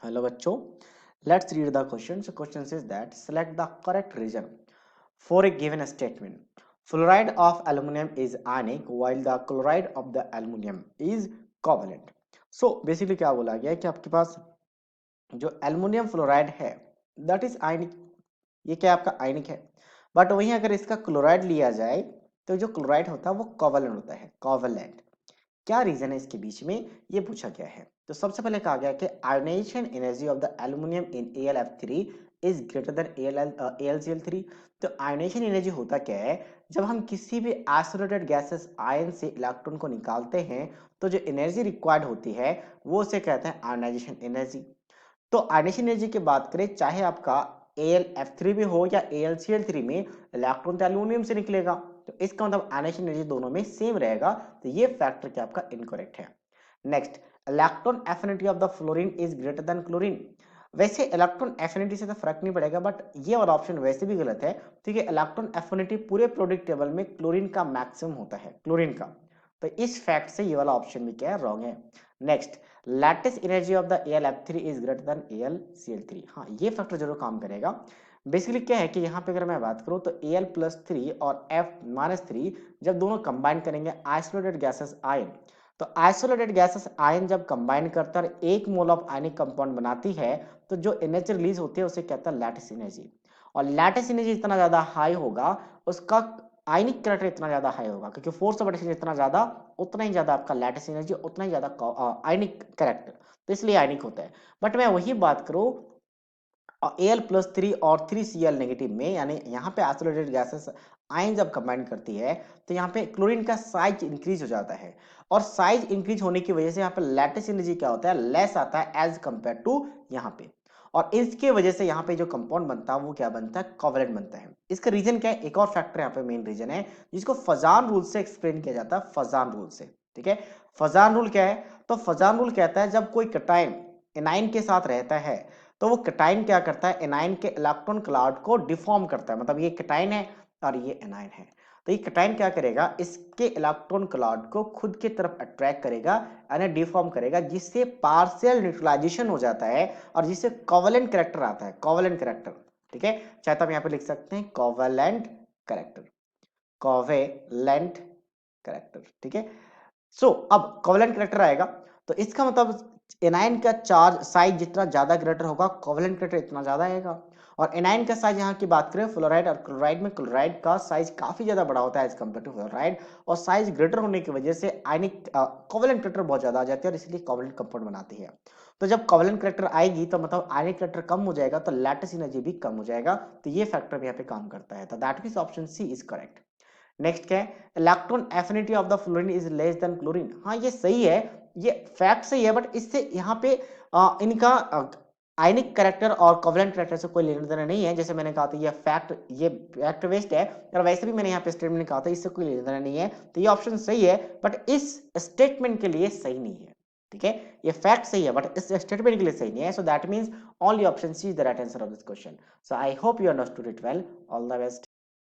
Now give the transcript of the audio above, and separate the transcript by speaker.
Speaker 1: Hello बच्चों, let's read the question. So question says that select the correct reason for a given statement. Fluoride of aluminum is ionic while the chloride of the aluminum is covalent. So basically क्या बोला गया है कि आपके पास जो aluminium fluoride है that is आयनिक, ये क्या आपका आयनिक है, बट वहीं अगर इसका क्लोराइड लिया जाए तो जो क्लोराइड होता है वो कोवलेंट होता है, कोवलेंट। क्या रीजन है इसके बीच में, ये पूछा गया है। तो सबसे पहले कहा गया कि ionisation energy of the aluminium in AlF3 is greater than AlCl3। तो आयोनाइजेशन एनर्जी होता क्या है, जब हम किसी भी आइसोलेटेड गैसेस आयन से इलेक्ट्रॉन को निकालते हैं तो जो एनर्जी रिक्वायर्ड होती है वो उसे कहते हैं आयोनाइजेशन एनर्जी। तो आयोनाइजेशन एनर्जी की बात करें, चाहे आपका AlF3 में हो या AlCl3 में, इलेक्ट्रॉन तो एल्युमिनियम से निकलेगा, तो इसका मतलब आयोनाइजेशन एनर्जी दोनों में सेम रहेगा। तो ये फैक्टर क्या आपका इनकरेक्ट है। Next, electron affinity of the fluorine is greater than chlorine. वैसे इलेक्ट्रॉन एफिनिटी से तो फर्क नहीं पड़ेगा, बट ये वाला ऑप्शन वैसे भी गलत है। ठीक है, इलेक्ट्रॉन एफिनिटी पूरे प्रोडक्ट टेबल में क्लोरीन का मैक्सिमम होता है, क्लोरीन का। तो इस फैक्ट से ये वाला ऑप्शन भी क्या है, रॉन्ग है। Next, lattice energy of the AlF3 is greater than AlCl3। हाँ, ये फैक्टर जरूर काम करेगा। बेसिकली क्या है कि यहाँ पे अगर मैं बात करूँ तो Al+3 और F-3 जब दोनों कंबाइन करेंगे आइसोलेटेड गैसेस आयन, तो आइसोलेटेड गैसेस आयन जब कंबाइन करता है एक मोल ऑफ आयनिक कंपाउंड बनाती है, तो जो एनर्जी रिलीज होती है उसे कहता है लैटिस एनर्जी। और लैटिस एनर्जी इतना ज्यादा हाई होगा, उसका आयनिक करैक्टर इतना ज्यादा हाई होगा, क्योंकि फोर्स ऑफ अट्रैक्शन जितना ज्यादा उतना ही ज्यादा आपका लैटिस एनर्जी, उतना ही ज्यादा आयनिक करैक्टर, तो इसलिए आयनिक होता है। बट मैं वही बात करूं Al+3 और 3Cl नेगेटिव में, यानी यहाँ पे आइसोलेटेड गैसेस आयन जब कंबाइन करती है तो यहाँ पे क्लोरीन का साइज इंक्रीज हो जाता है, और साइज इंक्रीज होने की वजह से यहाँ पे लैटिस एनर्जी क्या होता है, लेस आता है एज कंपेयर टू यहाँ पे। और इसके वजह से यहाँ पे जो कंपाउंड बनता है वो क्या बनता है, कोवलेंट बनता है। इसका रीजन क्या है, एक और फैक्टर यहाँ पे मेन रीजन है जिसको फजान रूल से एक्सप्लेन किया जाता है, फजान रूल से। ठीक है, फजान रूल क्या है, तो फजान रूल कहता है जब कोई कटायन एनाइन के साथ रहता है तो वो कटाइन क्या करता है, एनाइन के इलेक्ट्रॉन क्लाउड को डिफॉर्म करता है। मतलब ये कटाइन है और ये एनाइन है, तो ये कटाइन क्या करेगा, इसके इलेक्ट्रॉन क्लाउड को खुद की तरफ अट्रैक्ट करेगा, यानी डिफॉर्म करेगा, जिससे पार्शियल न्यूट्रलाइजेशन हो जाता है और जिससे कोवलेंट कैरेक्टर आता है, कोवलेंट कैरेक्टर। ठीक है, चाहे तो आप यहाँ पे लिख सकते हैं कोवलेंट कैरेक्टर, कोवेलेंट कैरेक्टर। ठीक है, सो अब कोवलेंट कैरेक्टर आएगा, तो इसका मतलब एनाइन का चार्ज साइज जितना ज्यादा ग्रेटर होगा, कोवलेंट कैरेक्टर इतना ज्यादा आएगा। और एनाइन का साइज यहाँ की बात करें फ्लोराइड और क्लोराइड में, क्लोराइड का साइज काफी ज्यादा बड़ा होता है एज कम्पेयर टू फ्लोराइड, और साइज ग्रेटर होने की वजह से आयनिक कोवलेंट कैरेक्टर बहुत ज्यादा आ जाती है और इसलिए कोवलेंट कंपाउंड बनाती है। तो जब कोवलेंट कैरेक्टर आएगी तो मतलब आयनिक कैरेक्टर कम हो जाएगा, तो लैटिस एनर्जी भी कम हो जाएगा। तो ये फैक्टर यहाँ पे काम करता है, तो that means option C is correct. Next क्या है, electron affinity of the fluorine is less than chlorine. हाँ, ये सही है, ये फैक्ट सही है, बट इससे यहाँ पे इनका आयनिक कैरेक्टर और कोवलेंट कैरेक्टर से कोई लेना देना नहीं है। जैसे मैंने कहा था ये फैक्ट वेस्ट है, और वैसे भी मैंने यहाँ पे स्टेटमेंट कहा था इससे कोई लेना देना नहीं है, तो ये ऑप्शन सही है, बट इस स्टेटमेंट के लिए सही नहीं है। ठीक है, ये फैक्ट सही है बट इस स्टेटमेंट के लिए सही नहीं है, so that means only option C is the right answer of this question. So I hope you understood it well, all the best.